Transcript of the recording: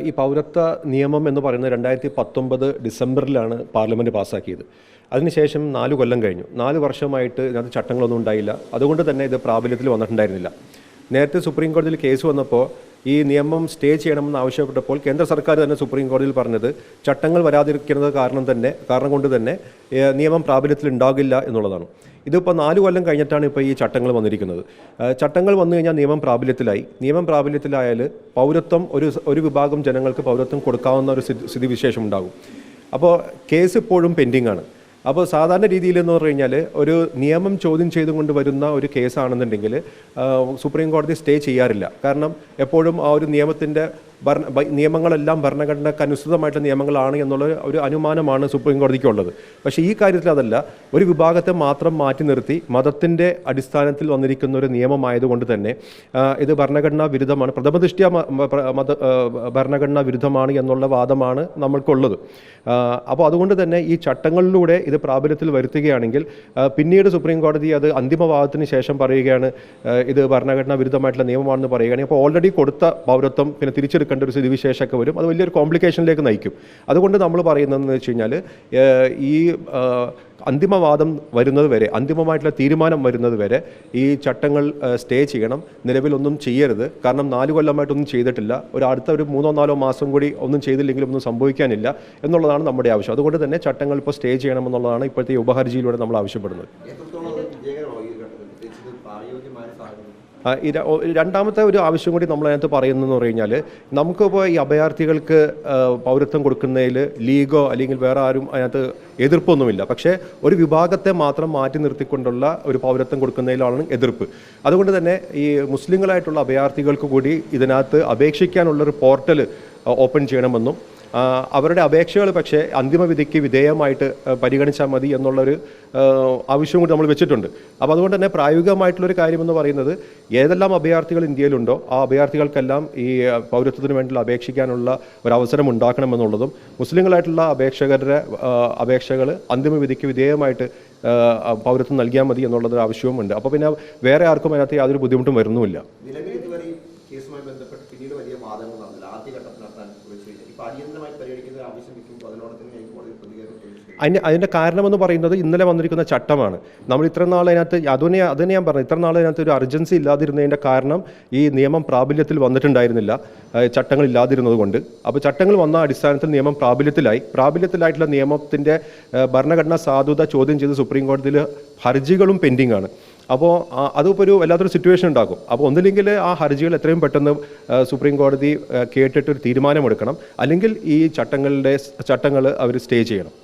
ഈ പൗരത്വ നിയമം എന്ന് പറയുന്നത് 2019 ഡിസംബറിലാണ് പാർലമെൻറ്റ് പാസ്സാക്കിയത്. അതിനുശേഷം 4 കൊല്ലം കഴിഞ്ഞു. 4 വർഷമായിട്ട് ഇതിനകത്ത് ചട്ടങ്ങളൊന്നും ഉണ്ടായില്ല. അതുകൊണ്ട് തന്നെ ഇത് പ്രാബല്യത്തിൽ വന്നിട്ടുണ്ടായിരുന്നില്ല. നേരത്തെ സുപ്രീം കോടതിയിൽ കേസ് വന്നപ്പോൾ ഈ നിയമം സ്റ്റേ ചെയ്യണമെന്ന് ആവശ്യപ്പെട്ടപ്പോൾ കേന്ദ്ര സർക്കാർ തന്നെ സുപ്രീം കോടതിയിൽ പറഞ്ഞത് ചട്ടങ്ങൾ വരാതിരിക്കുന്നത് കാരണം കൊണ്ട് തന്നെ നിയമം പ്രാബല്യത്തിൽ ഉണ്ടാകില്ല എന്നുള്ളതാണ്. ഇതിപ്പോൾ 4 കൊല്ലം കഴിഞ്ഞിട്ടാണ് ഇപ്പോൾ ഈ ചട്ടങ്ങൾ വന്നിരിക്കുന്നത്. ചട്ടങ്ങൾ വന്നു കഴിഞ്ഞാൽ നിയമം പ്രാബല്യത്തിലായി. നിയമം പ്രാബല്യത്തിലായാൽ പൗരത്വം ഒരു വിഭാഗം ജനങ്ങൾക്ക് പൗരത്വം കൊടുക്കാവുന്ന ഒരു സ്ഥിതിവിശേഷം ഉണ്ടാകും. അപ്പോൾ കേസ് ഇപ്പോഴും പെൻഡിങ് ആണ്. അപ്പോൾ സാധാരണ രീതിയിൽ എന്ന് പറഞ്ഞു കഴിഞ്ഞാൽ ഒരു നിയമം ചോദ്യം ചെയ്തുകൊണ്ട് വരുന്ന ഒരു കേസാണെന്നുണ്ടെങ്കിൽ സുപ്രീം കോടതി സ്റ്റേ ചെയ്യാറില്ല. കാരണം എപ്പോഴും ആ ഒരു നിയമങ്ങളെല്ലാം ഭരണഘടനയ്ക്ക് അനുസൃതമായിട്ടുള്ള നിയമങ്ങളാണ് എന്നുള്ള ഒരു അനുമാനമാണ് സുപ്രീം കോടതിക്കുള്ളത്. പക്ഷേ ഈ കാര്യത്തിൽ അതല്ല. ഒരു വിഭാഗത്തെ മാത്രം മാറ്റി നിർത്തി മതത്തിൻ്റെ അടിസ്ഥാനത്തിൽ വന്നിരിക്കുന്ന ഒരു നിയമമായതുകൊണ്ട് തന്നെ ഇത് ഭരണഘടനാ വിരുദ്ധമാണ്, പ്രഥമദൃഷ്ട്യാ ഭരണഘടനാ വിരുദ്ധമാണ് എന്നുള്ള വാദമാണ് നമ്മൾക്കുള്ളത്. അപ്പോൾ അതുകൊണ്ട് തന്നെ ഈ ചട്ടങ്ങളിലൂടെ ഇത് പ്രാബല്യത്തിൽ വരുത്തുകയാണെങ്കിൽ പിന്നീട് സുപ്രീം കോടതി അത് അന്തിമവാദത്തിന് ശേഷം പറയുകയാണ് ഇത് ഭരണഘടനാ വിരുദ്ധമായിട്ടുള്ള നിയമമാണെന്ന് പറയുകയാണെങ്കിൽ അപ്പോൾ ഓൾറെഡി കൊടുത്ത പൗരത്വം പിന്നെ തിരിച്ചെടുക്കേണ്ട ഒരു സ്ഥിതിവിശേഷമൊക്കെ വരും. അത് വലിയൊരു കോംപ്ലിക്കേഷനിലേക്ക് നയിക്കും. അതുകൊണ്ട് നമ്മൾ പറയുന്നതെന്ന് വെച്ച് കഴിഞ്ഞാൽ ഈ അന്തിമവാദം വരുന്നത് വരെ, അന്തിമമായിട്ടുള്ള തീരുമാനം വരുന്നത് വരെ ഈ ചട്ടങ്ങൾ സ്റ്റേ ചെയ്യണം. നിലവിലൊന്നും ചെയ്യരുത്. കാരണം 4 കൊല്ലമായിട്ടൊന്നും ചെയ്തിട്ടില്ല. അടുത്ത 3-4 മാസം കൂടി ഒന്നും ചെയ്തില്ലെങ്കിലും ഒന്നും സംഭവിക്കാനില്ല എന്നുള്ളതാണ് നമ്മുടെ ആവശ്യം. അതുകൊണ്ട് തന്നെ ചട്ടങ്ങൾ ഇപ്പോൾ സ്റ്റേ ചെയ്യണമെന്നുള്ളതാണ് ഇപ്പോഴത്തെ ഈ ഉപഹർജിയിലൂടെ നമ്മൾ ആവശ്യപ്പെടുന്നത്. രണ്ടാമത്തെ ഒരു ആവശ്യം കൂടി നമ്മളതിനകത്ത് പറയുന്നതെന്ന് പറഞ്ഞു കഴിഞ്ഞാൽ നമുക്കിപ്പോൾ ഈ അഭയാർത്ഥികൾക്ക് പൗരത്വം കൊടുക്കുന്നതിൽ ലീഗോ അല്ലെങ്കിൽ വേറെ ആരും അതിനകത്ത് എതിർപ്പൊന്നുമില്ല. പക്ഷേ ഒരു വിഭാഗത്തെ മാത്രം മാറ്റി നിർത്തിക്കൊണ്ടുള്ള ഒരു പൗരത്വം കൊടുക്കുന്നതിലാണ് എതിർപ്പ്. അതുകൊണ്ട് തന്നെ ഈ മുസ്ലിങ്ങളായിട്ടുള്ള അഭയാർത്ഥികൾക്ക് കൂടി ഇതിനകത്ത് അപേക്ഷിക്കാനുള്ളൊരു പോർട്ടൽ ഓപ്പൺ ചെയ്യണമെന്നും അവരുടെ അപേക്ഷകൾ പക്ഷേ അന്തിമവിധിക്ക് വിധേയമായിട്ട് പരിഗണിച്ചാൽ മതി എന്നുള്ളൊരു ആവശ്യം കൂടി നമ്മൾ വെച്ചിട്ടുണ്ട്. അപ്പോൾ അതുകൊണ്ട് തന്നെ പ്രായോഗികമായിട്ടുള്ളൊരു കാര്യമെന്ന് പറയുന്നത് ഏതെല്ലാം അഭയാർത്ഥികൾ ഇന്ത്യയിലുണ്ടോ ആ അഭയാർത്ഥികൾക്കെല്ലാം ഈ പൗരത്വത്തിന് വേണ്ടിയുള്ള അപേക്ഷിക്കാനുള്ള ഒരവസരം ഉണ്ടാക്കണമെന്നുള്ളതും മുസ്ലിങ്ങളായിട്ടുള്ള അപേക്ഷകരുടെ അപേക്ഷകൾ അന്തിമവിധിക്ക് വിധേയമായിട്ട് പൗരത്വം നൽകിയാൽ മതി എന്നുള്ളൊരു ആവശ്യവുമുണ്ട്. അപ്പോൾ പിന്നെ വേറെ ആർക്കും അതിനകത്ത് യാതൊരു ബുദ്ധിമുട്ടും വരുന്നുമില്ല. കേസുമായി ബന്ധപ്പെട്ട് പിന്നീട് വലിയ വാദങ്ങൾ നടന്നില്ല. ആദ്യഘട്ടത്തിൽ നടത്താൻ അടിയന്തരമായി പരിഗണിക്കുന്ന ആവശ്യം വയ്ക്കുമ്പോൾ അതിൻ്റെ കാരണമെന്ന് പറയുന്നത് ഇന്നലെ വന്നിരിക്കുന്ന ചട്ടമാണ്. നമ്മൾ ഇത്ര നാൾ അതിനകത്ത് അതിനെ ഞാൻ പറഞ്ഞു, ഇത്ര നാൾ അതിനകത്ത് ഒരു അർജൻസി ഇല്ലാതിരുന്നതിൻ്റെ കാരണം ഈ നിയമം പ്രാബല്യത്തിൽ വന്നിട്ടുണ്ടായിരുന്നില്ല, ചട്ടങ്ങൾ ഇല്ലാതിരുന്നത് കൊണ്ട്. അപ്പോൾ ചട്ടങ്ങൾ വന്ന അടിസ്ഥാനത്തിൽ നിയമം പ്രാബല്യത്തിലായിട്ടുള്ള നിയമത്തിൻ്റെ ഭരണഘടനാ സാധുത ചോദ്യം ചെയ്ത് സുപ്രീം കോടതിയിൽ ഹർജികളും പെൻഡിങ് ആണ്. അപ്പോൾ അതിപ്പോൾ ഒരു വല്ലാത്തൊരു സിറ്റുവേഷൻ ഉണ്ടാക്കും. അപ്പോൾ ഒന്നില്ലെങ്കിൽ ആ ഹർജികൾ എത്രയും പെട്ടെന്ന് സുപ്രീം കോടതി കേട്ടിട്ടൊരു തീരുമാനമെടുക്കണം, അല്ലെങ്കിൽ ഈ ചട്ടങ്ങൾ അവർ സ്റ്റേ ചെയ്യണം.